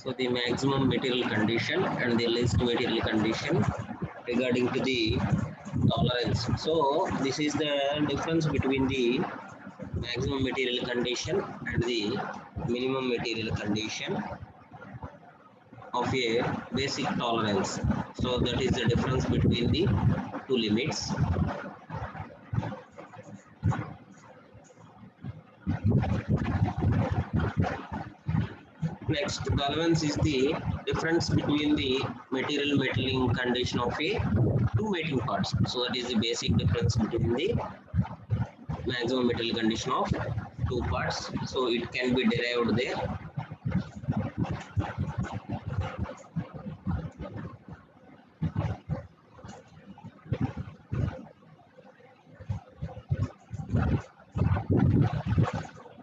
So the maximum material condition and the least material condition regarding to the tolerance. So this is the difference between the maximum material condition and the minimum material condition of a basic tolerance. So that is the difference between the two limits. Next, tolerance is the difference between the material metalling condition of a two metal parts. So that is the basic difference between the maximum material condition of two parts. So it can be derived there.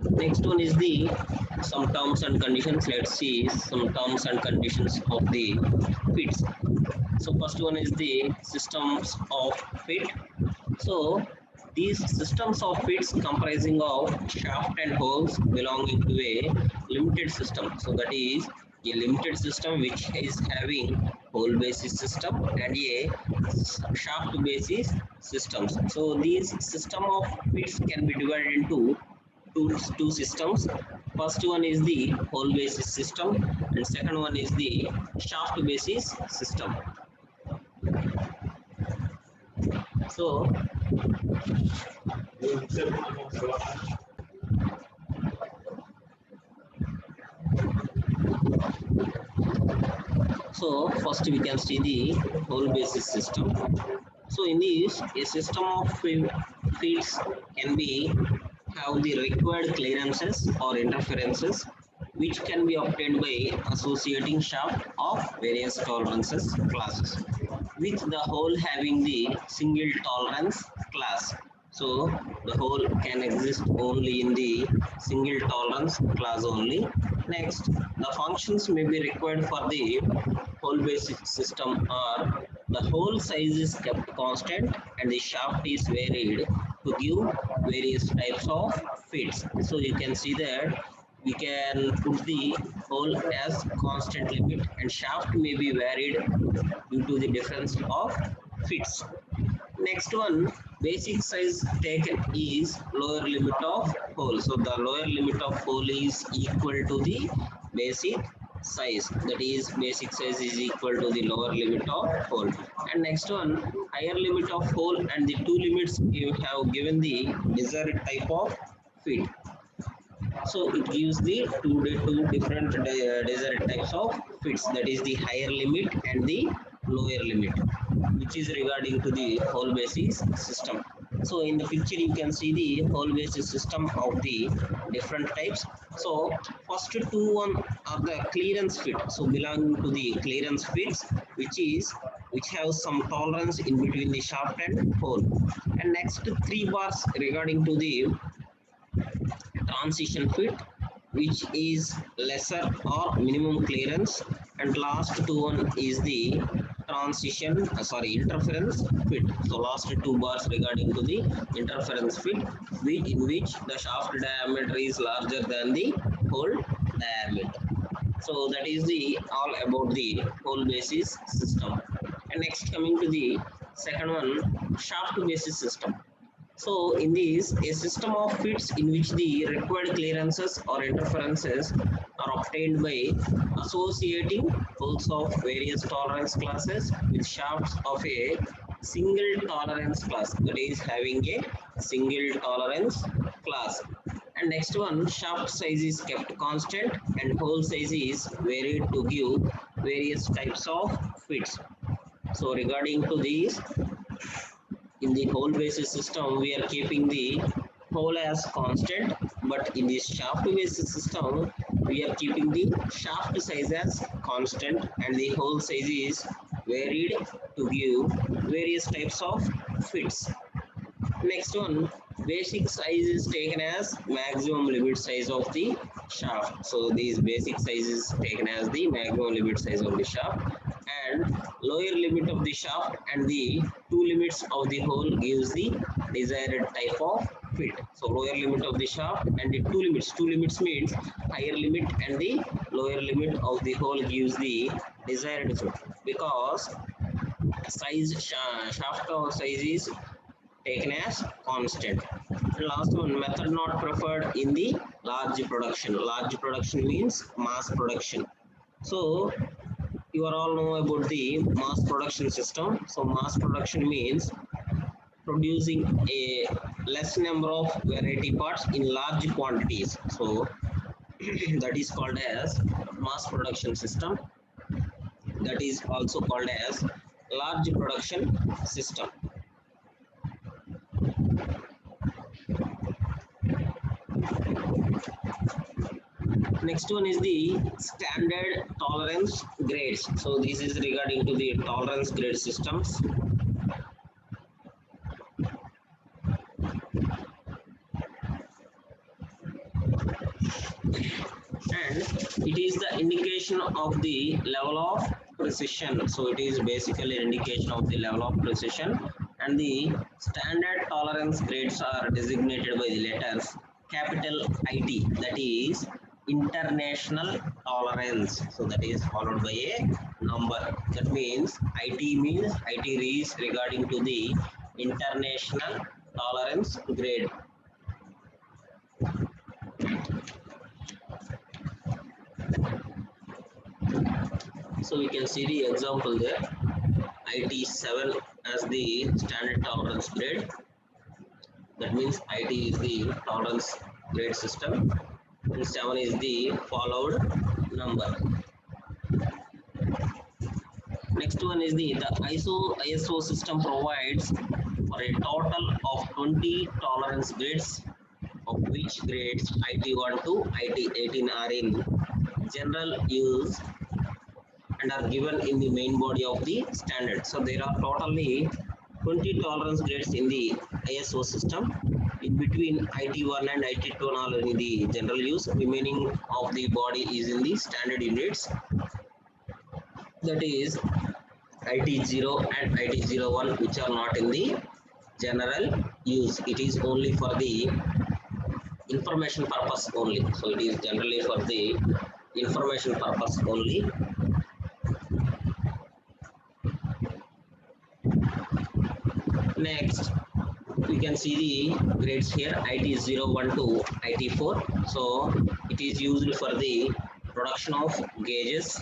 Next one is the some terms and conditions. Let's see some terms and conditions of the fits. So first one is the systems of fit. So these systems of fits comprising of shaft and holes belonging to a limited system. So that is a limited system which is having hole basis system and a shaft basis systems. So these system of fits can be divided into two systems. First one is the hole basis system and second one is the shaft basis system. So first we can see the hole basis system. So in this, a system of fits can be have the required clearances or interferences which can be obtained by associating shaft of various tolerances classes with the hole having the single tolerance class. So the hole can exist only in the single tolerance class only. Next, the functions may be required for the hole basic system are the hole size is kept constant and the shaft is varied to give various types of fits. So you can see that we can put the hole as constant limit and shaft may be varied due to the difference of fits. Next one, basic size taken is lower limit of hole. So the lower limit of hole is equal to the basic size. That is, basic size is equal to the lower limit of hole. And next one, higher limit of hole and the two limits you have given the desired type of fit. So it gives the two different desired types of fits. That is the higher limit and the lower limit, which is regarding to the hole basis system. So in the picture you can see the hole basis system of the different types. So first two are the clearance fit. So belonging to the clearance fits, which have some tolerance in between the shaft and hole. And next three bars regarding to the transition fit, which is lesser or minimum clearance, and last one is the interference fit. So last two bars regarding to the interference fit, in which the shaft diameter is larger than the hole diameter. So that is the all about the hole basis system. And next coming to the second one, shaft basis system. So in this, a system of fits in which the required clearances or interferences are obtained by associating holes of various tolerance classes with shafts of a single tolerance class, that is having a single tolerance class. And next one, shaft size is kept constant and hole size is varied to give various types of fits. So regarding to these, in the hole basis system, we are keeping the hole as constant, but in this shaft basis system, we are keeping the shaft size as constant and the hole size is varied to give various types of fits. Next one, basic size is taken as maximum limit size of the shaft. So these basic size is taken as the maximum limit size of the shaft, and lower limit of the shaft and the two limits of the hole gives the desired type of fit. So lower limit of the shaft and the two limits means higher limit and the lower limit of the hole gives the desired fit, because shaft or size is taken as constant. And last one, method not preferred in the large production. Large production means mass production. So you are all know about the mass production system. So mass production means producing a less number of variety parts in large quantities. So that is called as mass production system. That is also called as large production system. Next one is the standard tolerance grades. So this is regarding to the tolerance grade systems. And it is the indication of the level of precision. So it is basically an indication of the level of precision, and the standard tolerance grades are designated by the letters capital IT, that is international tolerance. So that is followed by a number. That means IT is regarding to the international tolerance grade. So we can see the example there. IT7 as the standard tolerance grade. That means IT is the tolerance grade system, and 7 is the followed number. Next one is the ISO system provides for a total of 20 tolerance grades, of which grades IT1 to IT18 are in general use and are given in the main body of the standard. So there are totally 20 tolerance grades in the ISO system. In between IT1 and IT2 are in the general use. Remaining of the body is in the standard units. That is IT0 and IT01, which are not in the general use. It is only for the information purpose only. So it is generally for the information purpose only. Next, we can see the grades here, IT01 to IT4. So it is used for the production of gauges,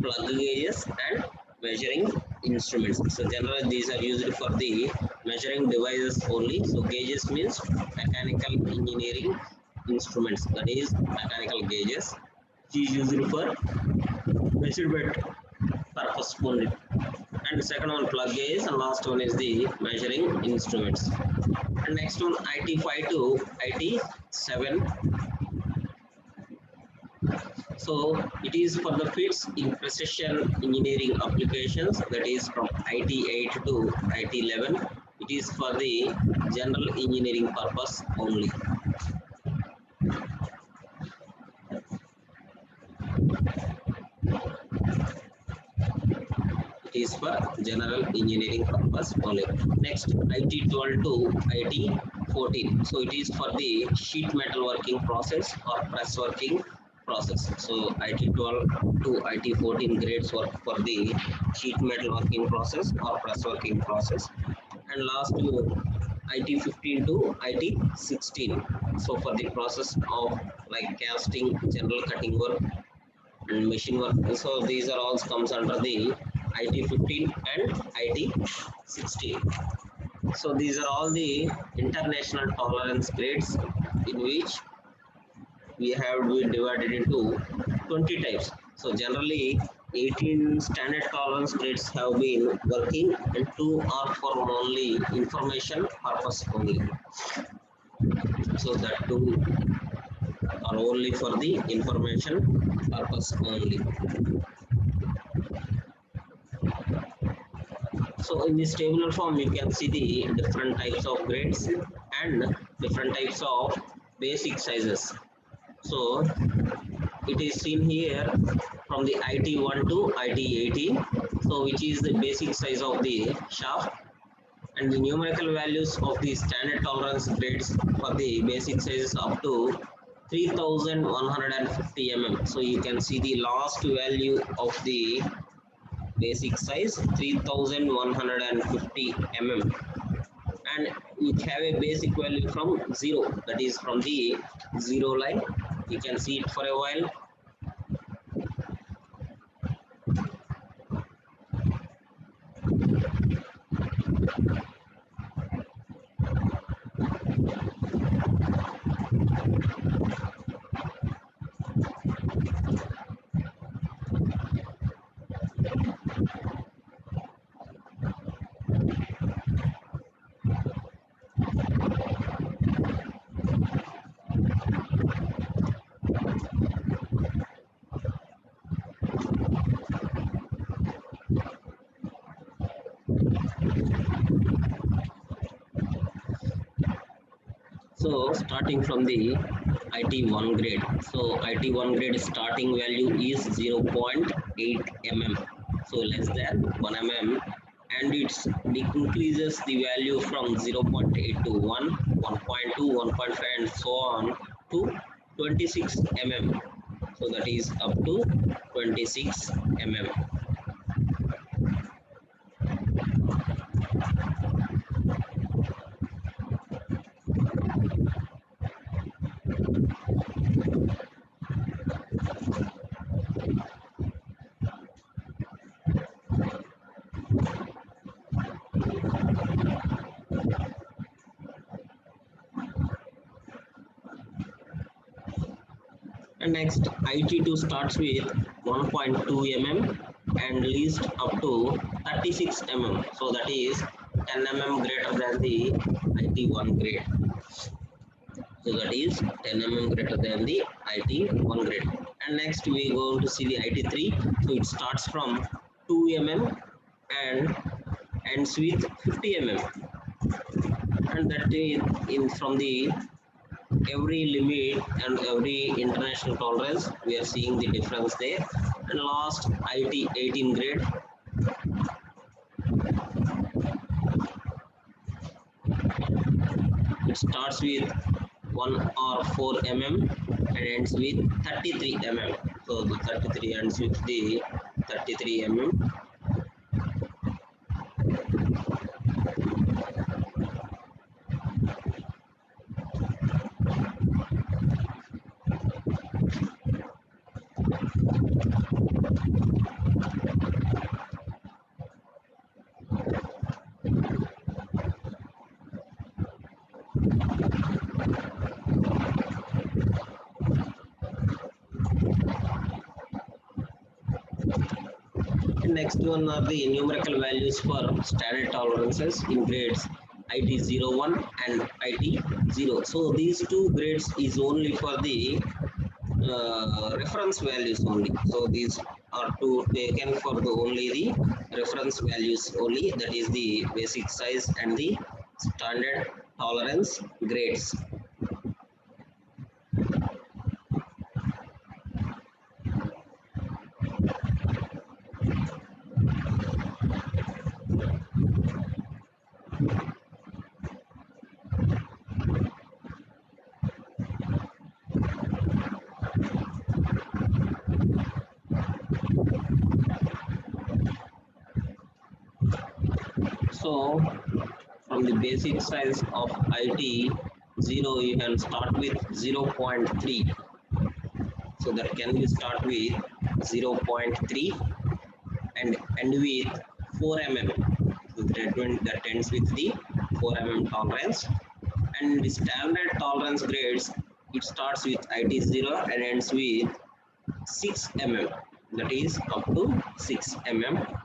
plug gauges, and measuring instruments. So generally these are used for the measuring devices only. So gauges means mechanical engineering instruments, that is mechanical gauges, which is used for measurement purpose only. And the second one plug gauge, and last one is the measuring instruments. And next one IT5 to IT7. So it is for the fits in precision engineering applications, that is from IT8 to IT11. It is for the general engineering purpose only. It is for general engineering purpose only. Next, IT12 to IT14. So it is for the sheet metal working process or press working process. So IT12 to IT14 grades work for the sheet metal working process or press working process. And last, IT15 to IT16. So for the process of like casting, general cutting work, and machine work. So these are all comes under the IT15 and IT16. So these are all the international tolerance grades, in which we have been divided into 20 types. So generally 18 standard tolerance grades have been working, and 2 are for only information purpose only. So that 2 are only for the information purpose only. So in this tabular form, you can see the different types of grades and different types of basic sizes. So it is seen here from the IT1 to IT18, so which is the basic size of the shaft, and the numerical values of the standard tolerance grades for the basic sizes up to 3150 mm. So you can see the last value of the basic size 3150 mm, and we have a basic value from 0, that is from the 0 line. You can see it for a while. So starting from the IT1 grade. So IT1 grade starting value is 0.8 mm. So less than 1 mm, and it increases the value from 0.8 to 1, 1.2, 1.5 and so on to 26 mm. So that is up to 26 mm. And next, IT2 starts with 1.2 mm and least up to 36 mm. So that is 10 mm greater than the IT1 grade. So that is 10 mm greater than the IT1 grade. And next we go to see the IT3. So it starts from 2 mm and ends with 50 mm. And that is in from the every limit and every international tolerance we are seeing the difference there. And last IT 18 grade, it starts with 1 or 4 mm and ends with 33 mm. So the 33 ends with the 33 mm. Next one are the numerical values for standard tolerances in grades IT01 and IT0. So these two grades is only for the reference values only. So these are to taken for the only the reference values only, that is the basic size and the standard tolerance grades. So from the basic size of IT0 you can start with 0.3. So that can be start with 0.3 and end with 4 mm. So that ends with the 4 mm tolerance. And the standard tolerance grades, it starts with IT0 and ends with 6 mm. That is up to 6 mm.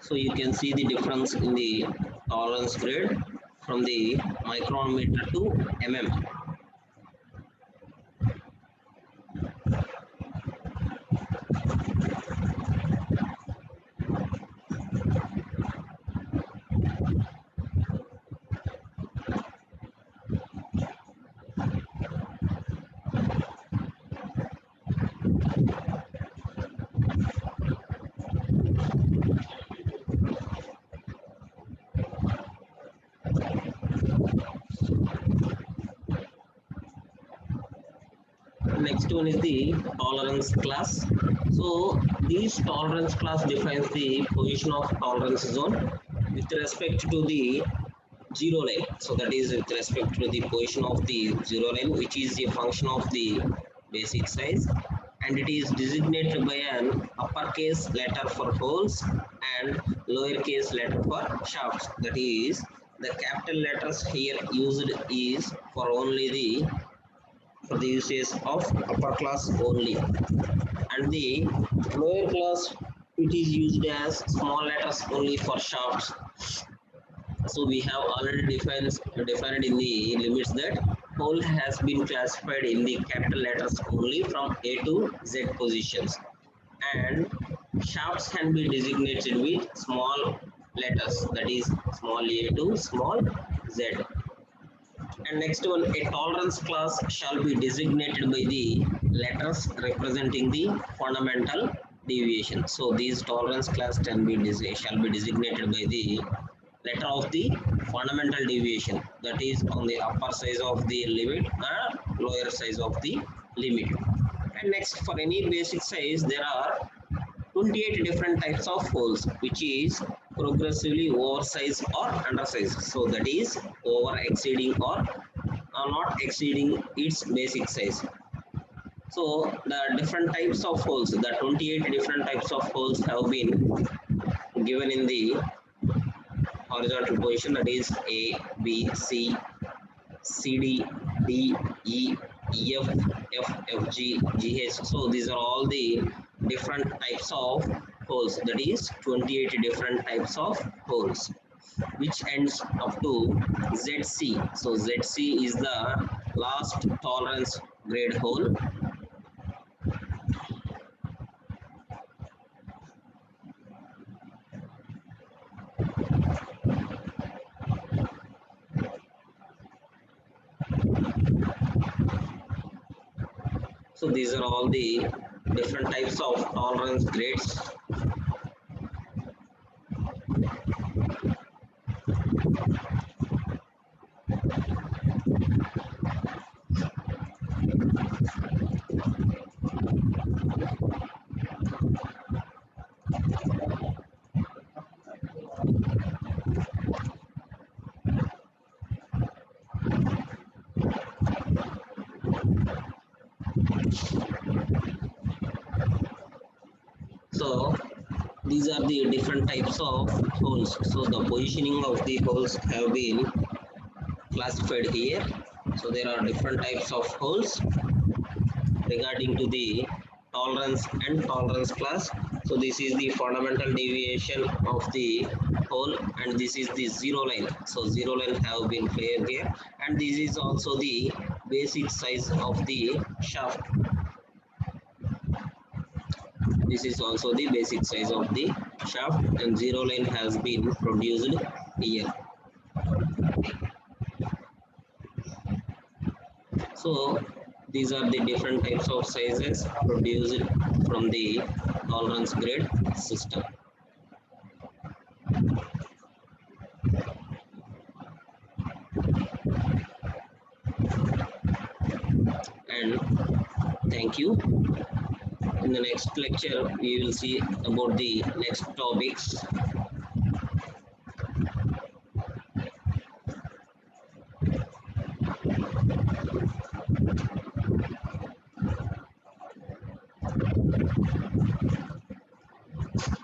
So you can see the difference in the tolerance grade from the micrometer to mm. Next one is the tolerance class. So this tolerance class defines the position of tolerance zone with respect to the zero line. So that is with respect to the position of the zero line, which is a function of the basic size, and it is designated by an uppercase letter for holes and lowercase letter for shafts. That is, the capital letters here used is for only the uses of upper class only, and the lower class it is used as small letters only for shafts. So we have already defined in the limits that hole has been classified in the capital letters only from A to Z positions, and shafts can be designated with small letters, that is small a to small z. And next one, a tolerance class shall be designated by the letters representing the fundamental deviation. So these tolerance class shall be designated by the letter of the fundamental deviation, that is on the upper size of the limit and lower size of the limit. And next, for any basic size, there are 28 different types of holes, which is progressively oversized or undersized. So that is over exceeding or not exceeding its basic size. So the different types of holes, the 28 different types of holes have been given in the horizontal position, that is A, B, C, CD, D, E, F, F, F, G, GH. So these are all the different types of holes, that is 28 different types of holes, which ends up to ZC. So ZC is the last tolerance grade hole. So these are all the different types of tolerance grades. So these are the different types of holes. So the positioning of the holes have been classified here. So there are different types of holes regarding to the tolerance and tolerance class. So this is the fundamental deviation of the hole, and this is the zero line. So zero line have been cleared here, and this is also the basic size of the shaft. This is also the basic size of the shaft, and zero line has been produced here. So these are the different types of sizes produced from the tolerance grade system. And thank you. In the next lecture, we will see about the next topics.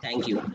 Thank you.